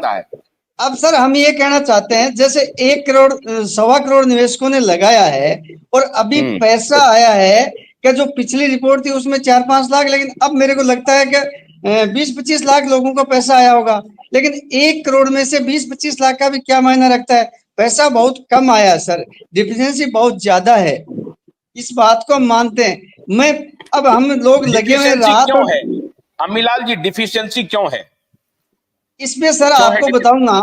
बनता है। अब सर हम ये कहना चाहते हैं, जैसे 1 करोड़ 1.25 करोड़ निवेशकों ने लगाया है और अभी पैसा आया है कि जो पिछली रिपोर्ट थी उसमें 4-5 लाख, लेकिन अब मेरे को लगता है कि 20-25 लाख लोगों का पैसा आया होगा। लेकिन 1 करोड़ में से 20-25 लाख का भी क्या मायने रखता है? पैसा बहुत कम आया सर, डिफिशियंसी बहुत ज्यादा है, इस बात को हम मानते हैं। मैं अब हम लोग लगे हुए रात क्यों और है अम्मीलाल जी, डिफिशियंसी क्यों है? इसमें सर आपको बताऊंगा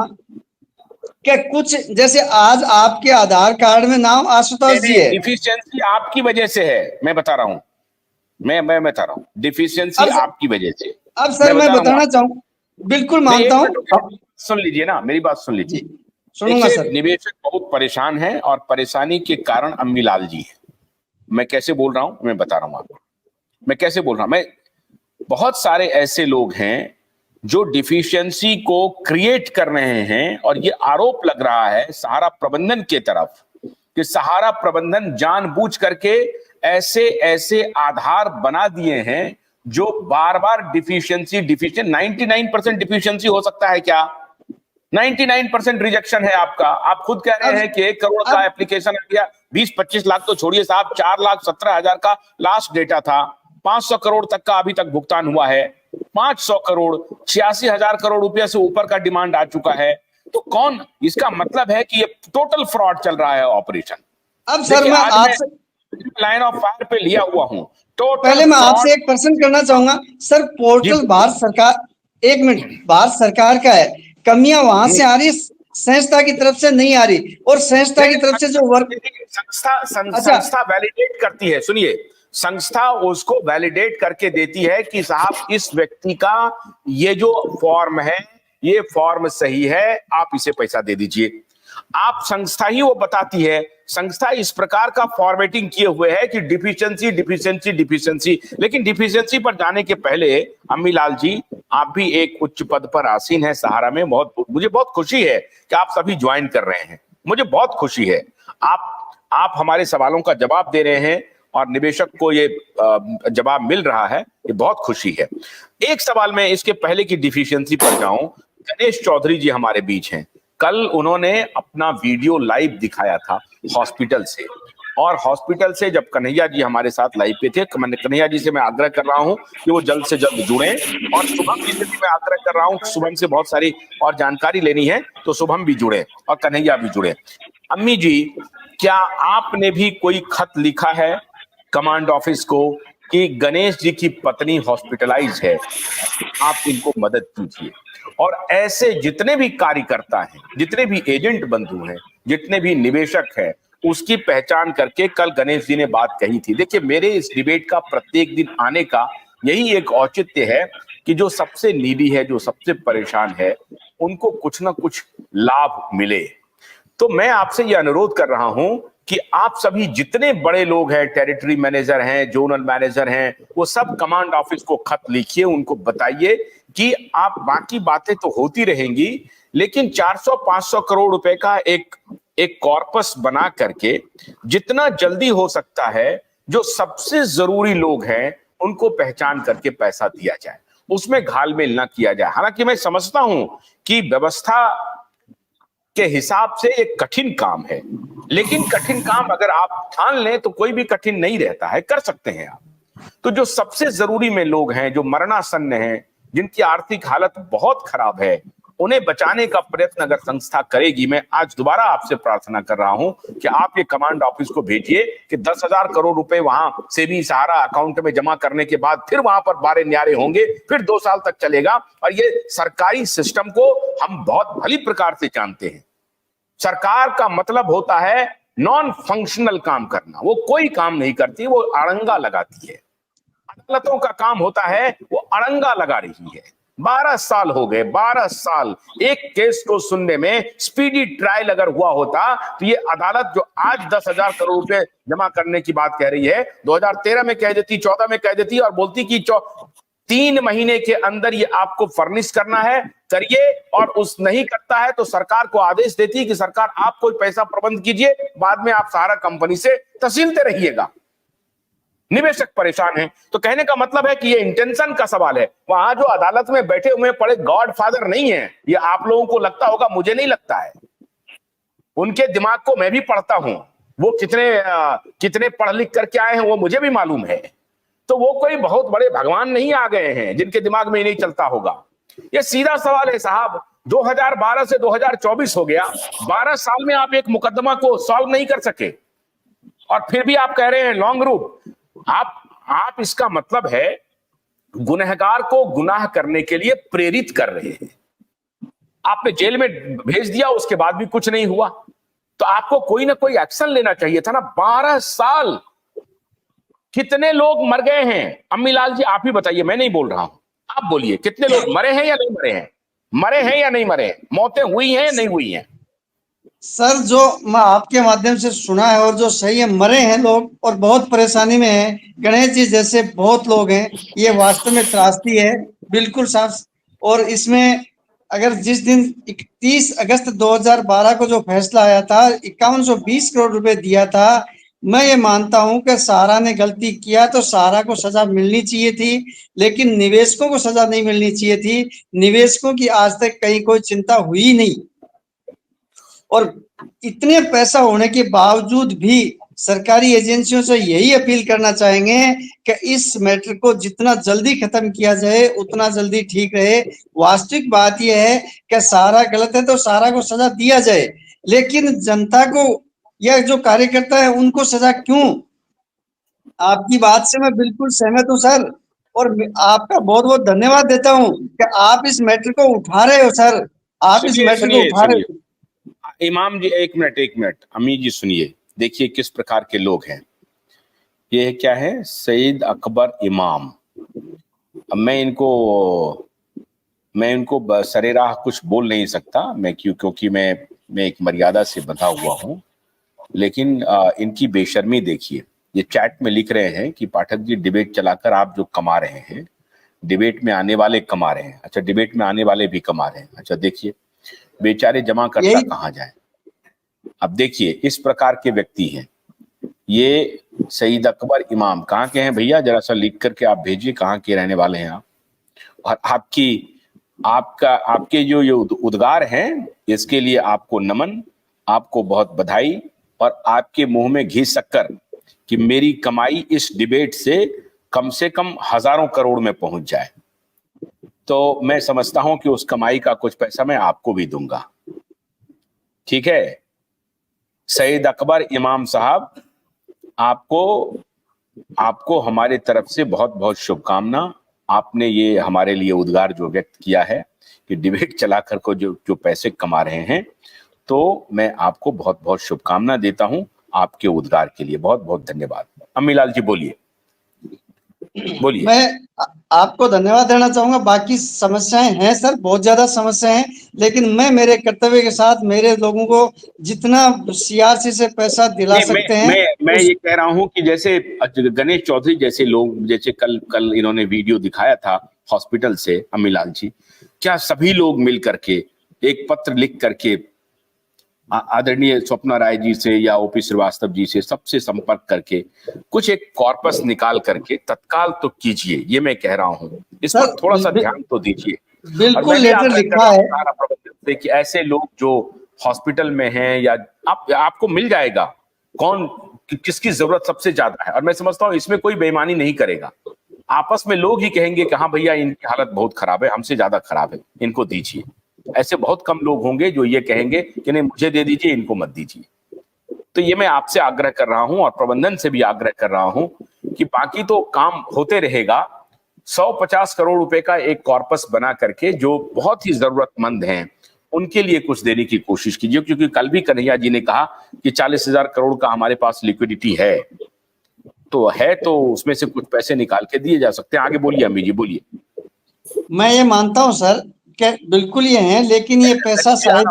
कि कुछ जैसे आज आपके आधार कार्ड में नाम आशुतोष जी है। डिफिशियंसी आपकी वजह से है, मैं बता रहा हूँ, मैं बता रहा हूँ, डिफिशियंसी आपकी वजह से। अब सर मैं बताना चाहूँ, बिल्कुल मानता हूँ। सुन लीजिए ना, मेरी बात सुन लीजिए। सुनूंगा सर। निवेशक बहुत परेशान है और परेशानी के कारण अम्मीलाल जी है। मैं कैसे बोल रहा हूं, मैं बता रहा हूं आपको मैं कैसे बोल रहा हूं। मैं बहुत सारे ऐसे लोग हैं जो डिफिशियंसी को क्रिएट कर रहे हैं और ये आरोप लग रहा है सहारा प्रबंधन के तरफ कि सहारा प्रबंधन जानबूझ करके ऐसे ऐसे आधार बना दिए हैं जो बार बार डिफिशियंसी 99% डिफिशियंसी हो सकता है क्या? 99% रिजेक्शन है आपका। आप खुद कह रहे हैं कि 1 करोड़ का एप्लीकेशन आ गया, 20-25 लाख तो छोड़िए साहब, 4,17,000 का लास्ट डेटा था, 500 करोड़ तक का अभी तक भुगतान हुआ है, 500 करोड़ 86,000 करोड़ रुपए से ऊपर का डिमांड आ चुका है। तो कौन, इसका मतलब है कि ये टोटल फ्रॉड चल रहा है ऑपरेशन। अब सर मैं आपसे लाइन ऑफ फायर पे लिया हुआ हूं। पहले मैं आपसे एक प्रश्न करना चाहूंगा सर, पोर्टल भारत सरकार, 1 मिनट, भारत सरकार का है, कमियां वहां से आ रही, संस्था की तरफ से नहीं आ रही, और संस्था की तरफ से जो वर्क संस्था वैलिडेट करती है, सुनिए, संस्था उसको वैलिडेट करके देती है कि साहब इस व्यक्ति का ये जो फॉर्म है, ये फॉर्म सही है, आप इसे पैसा दे दीजिए। आप संस्था ही वो बताती है, संस्था इस प्रकार का फॉर्मेटिंग किए हुए है कि डिफिशियंसी डिफिशियंसी डिफिशियंसी। लेकिन डिफिशियंसी पर जाने के पहले अम्मीलाल जी, आप भी एक उच्च पद पर आसीन है सहारा में, मुझे बहुत खुशी है कि आप सभी ज्वाइन कर रहे हैं, मुझे बहुत खुशी है। आप हमारे सवालों का जवाब दे रहे हैं और निवेशक को ये जवाब मिल रहा है, ये बहुत खुशी है। एक सवाल में इसके पहले की डिफिशियंसी पर जाऊं, गणेश चौधरी जी हमारे बीच हैं। कल उन्होंने अपना वीडियो लाइव दिखाया था हॉस्पिटल से, और हॉस्पिटल से जब कन्हैया जी हमारे साथ लाइव पे थे, कन्हैया जी से मैं आग्रह कर रहा हूं कि वो जल्द से जल्द जुड़े, और शुभम जी से भी मैं आग्रह कर रहा हूं, शुभम से बहुत सारी और जानकारी लेनी है तो शुभम भी जुड़े और कन्हैया भी जुड़े। अम्मी जी, क्या आपने भी कोई खत लिखा है कमांड ऑफिस को कि गणेश जी की पत्नी हॉस्पिटलाइज है, आप इनको मदद कीजिए? और ऐसे जितने भी कार्यकर्ता हैं, जितने भी एजेंट बंधु हैं, जितने भी निवेशक हैं, उसकी पहचान करके कल गणेश जी ने बात कही थी। देखिए, मेरे इस डिबेट का प्रत्येक दिन आने का यही एक औचित्य है कि जो सबसे नीडी है, जो सबसे परेशान है, उनको कुछ ना कुछ लाभ मिले। तो मैं आपसे यह अनुरोध कर रहा हूं कि आप सभी जितने बड़े लोग हैं, टेरिटरी मैनेजर हैं, जोनल मैनेजर हैं, वो सब कमांड ऑफिस को खत लिखिए, उनको बताइए कि आप, बाकी बातें तो होती रहेंगी, लेकिन 400-500 करोड़ रुपए का एक कॉर्पस बना करके जितना जल्दी हो सकता है, जो सबसे जरूरी लोग हैं उनको पहचान करके पैसा दिया जाए, उसमें घालमेल ना किया जाए। हालांकि मैं समझता हूं कि व्यवस्था के हिसाब से एक कठिन काम है, लेकिन कठिन काम अगर आप ठान लें तो कोई भी कठिन नहीं रहता है, कर सकते हैं आप। तो जो सबसे जरूरी में लोग हैं, जो मरणासन्न हैं, जिनकी आर्थिक हालत बहुत खराब है, उन्हें बचाने का प्रयत्न अगर संस्था करेगी, मैं आज दोबारा आपसे प्रार्थना कर रहा हूं कि आप ये कमांड ऑफिस को भेजिए कि 10,000 करोड़ रुपए वहां से भी सहारा अकाउंट में जमा करने के बाद फिर वहां पर बारे न्यारे होंगे, फिर 2 साल तक चलेगा। और ये सरकारी सिस्टम को हम बहुत भली प्रकार से जानते हैं। सरकार का मतलब होता है नॉन फंक्शनल काम करना, वो कोई काम नहीं करती, वो अड़ंगा लगाती है। अदालतों का काम होता है वो अड़ंगा लगा रही है। 12 साल हो गए, 12 साल एक केस को सुनने में। स्पीडी ट्रायल अगर हुआ होता तो ये अदालत जो आज 10,000 करोड़ रुपए जमा करने की बात कह रही है, 2013 में कह देती, 14 में कह देती, और बोलती कि 3 महीने के अंदर ये आपको फर्निश करना है, करिए, और उस नहीं करता है तो सरकार को आदेश देती कि सरकार आप कोई पैसा प्रबंध कीजिए, बाद में आप सहारा कंपनी से तहसीलते रहिएगा। निवेशक परेशान हैं। तो कहने का मतलब है कि ये इंटेंशन का सवाल है। वहां जो अदालत में बैठे हुए पड़े गॉडफादर नहीं है, ये आप लोगों को लगता होगा, मुझे नहीं लगता है। उनके दिमाग को मैं भी पढ़ता हूं, वो कितने पढ़ लिख करके आए हैं वो मुझे भी मालूम है। तो वो कोई बहुत बड़े भगवान नहीं आ गए हैं जिनके दिमाग में नहीं चलता होगा। ये सीधा सवाल है साहब। 2012 से 2024 हो गया, 12 साल में आप एक मुकदमा को सॉल्व नहीं कर सके, और फिर भी आप कह रहे हैं लॉन्ग रूट। आप इसका मतलब है गुनहगार को गुनाह करने के लिए प्रेरित कर रहे हैं। आपने जेल में भेज दिया, उसके बाद भी कुछ नहीं हुआ, तो आपको कोई ना कोई एक्शन लेना चाहिए था ना। 12 साल कितने लोग मर गए हैं? अम्मी लाल जी आप ही बताइए, मैं नहीं बोल रहा हूं, आप बोलिए कितने लोग मरे हैं या नहीं मरे हैं? मरे हैं या नहीं मरे हैं? मौतें हुई हैं या नहीं हुई हैं? सर जो मैं आपके माध्यम से सुना है और जो सही है, मरे हैं लोग और बहुत परेशानी में हैं। गणेश जी जैसे बहुत लोग हैं, ये वास्तव में त्रासदी है, बिल्कुल साफ। और इसमें अगर जिस दिन 31 अगस्त 2012 को जो फैसला आया था, 5120 करोड़ रुपए दिया था, मैं ये मानता हूं कि सारा ने गलती किया तो सारा को सजा मिलनी चाहिए थी, लेकिन निवेशकों को सजा नहीं मिलनी चाहिए थी। निवेशकों की आज तक कहीं कोई चिंता हुई नहीं, और इतने पैसा होने के बावजूद भी सरकारी एजेंसियों से यही अपील करना चाहेंगे कि इस मैटर को जितना जल्दी खत्म किया जाए उतना जल्दी ठीक रहे। वास्तविक बात यह है कि सारा गलत है तो सारा को सजा दिया जाए, लेकिन जनता को या जो कार्यकर्ता है उनको सजा क्यों? आपकी बात से मैं बिल्कुल सहमत हूँ सर, और आपका बहुत बहुत धन्यवाद देता हूँ कि आप इस मैटर को उठा रहे हो सर। आप इस सुनिए मैटर को सुनिए उठा रहे सुनिए हो। इमाम जी, एक मिनट, अमी जी सुनिए, देखिए किस प्रकार के लोग हैं। ये क्या है? सईद अकबर इमाम। अब मैं इनको सरेराह कुछ बोल नहीं सकता मैं, क्योंकि मैं एक मर्यादा से बंधा हुआ हूं। लेकिन इनकी बेशर्मी देखिए। ये चैट में लिख रहे हैं कि पाठक जी डिबेट चलाकर आप जो कमा रहे हैं, डिबेट में आने वाले कमा रहे हैं। अच्छा, डिबेट में आने वाले भी कमा रहे हैं। अच्छा देखिए, बेचारे जमा करता यही कहाँ जाए। अब देखिए इस प्रकार के व्यक्ति हैं ये। सईद अकबर इमाम कहाँ के हैं भैया? जरा सा लिख करके आप भेजिए, कहाँ के रहने वाले हैं आप। और आपके जो ये उद्गार हैं, इसके लिए आपको नमन, आपको बहुत बधाई, और आपके मुंह में घी शक्कर कि मेरी कमाई इस डिबेट से कम हजारों करोड़ में पहुंच जाए। तो मैं समझता हूं कि उस कमाई का कुछ पैसा मैं आपको भी दूंगा। ठीक है सईद अकबर इमाम साहब, आपको हमारे तरफ से बहुत बहुत शुभकामना। आपने ये हमारे लिए उद्गार जो व्यक्त किया है कि डिबेट चलाकर को जो पैसे कमा रहे हैं, तो मैं आपको बहुत बहुत शुभकामना देता हूं आपके उद्गार के लिए। बहुत बहुत धन्यवाद। अम्मीलाल जी बोलिए। मैं आपको धन्यवाद देना चाहूंगा। बाकी समस्याएं हैं सर, बहुत ज्यादा समस्याएं हैं, लेकिन मैं मेरे कर्तव्य के साथ मेरे लोगों को जितना सीआरसी से पैसा दिला नहीं, सकते हैं मैं ये कह रहा हूं कि जैसे गणेश चौधरी जैसे लोग, जैसे कल इन्होंने वीडियो दिखाया था हॉस्पिटल से, अम्मीलाल जी, क्या सभी लोग मिल करके एक पत्र लिख करके आदरणीय स्वप्ना राय जी से या ओपी श्रीवास्तव जी से सबसे संपर्क करके कुछ एक कॉर्पस निकाल करके तत्काल तो कीजिए। ये मैं कह रहा हूं, इस पर थोड़ा सा ध्यान तो दीजिए। और बिल्कुल मैं भी लेटर आग्रह कर लिखा रहा हूं है। सारा प्रबंधन से कि ऐसे लोग जो हॉस्पिटल में हैं, या आपको मिल जाएगा कौन किसकी जरूरत सबसे ज्यादा है। और मैं समझता हूं इसमें कोई बेईमानी नहीं करेगा। आपस में लोग ही कहेंगे कि हाँ भैया इनकी हालत बहुत खराब है, हमसे ज्यादा खराब है, इनको दीजिए। ऐसे बहुत कम लोग होंगे जो ये कहेंगे कि नहीं मुझे दे दीजिए, इनको मत दीजिए। तो ये मैं आपसे आग्रह कर रहा हूं और प्रबंधन से भी आग्रह कर रहा हूं कि बाकी तो काम होते रहेगा। 150 करोड़ रुपए का एक कॉर्पस बना करके जो बहुत ही जरूरतमंद हैं उनके लिए कुछ देने की कोशिश कीजिए, क्योंकि कल भी कन्हैया जी ने कहा कि 40,000 करोड़ का हमारे पास लिक्विडिटी है, तो उसमें से कुछ पैसे निकाल के दिए जा सकते हैं। आगे बोलिए अम्मी जी, बोलिए। मैं ये मानता हूं सर कि बिल्कुल ये है, लेकिन ये पैसा शायद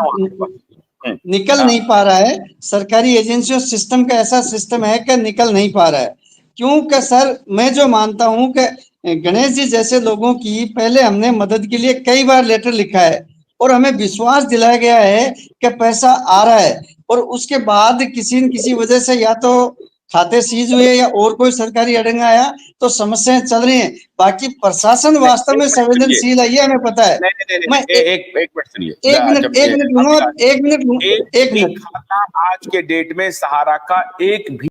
निकल नहीं पा रहा है। सरकारी एजेंसियों सिस्टम का ऐसा सिस्टम है कि निकल नहीं पा रहा है। क्योंकि सर मैं जो मानता हूं कि गणेश जी जैसे लोगों की पहले हमने मदद के लिए कई बार लेटर लिखा है और हमें विश्वास दिलाया गया है कि पैसा आ रहा है, और उसके बाद किसी न किसी वजह से या तो खाते सीज हुए या और कोई सरकारी अड़ंगा आया तो समस्याएं चल रही हैं। बाकी प्रशासन वास्तव में संवेदनशील है, ये हमें पता है। मैं एक मिनट सुनिए, एक मिनट लूंगा, एक मिनट, एक भी खाता आज के डेट में सहारा का एक भी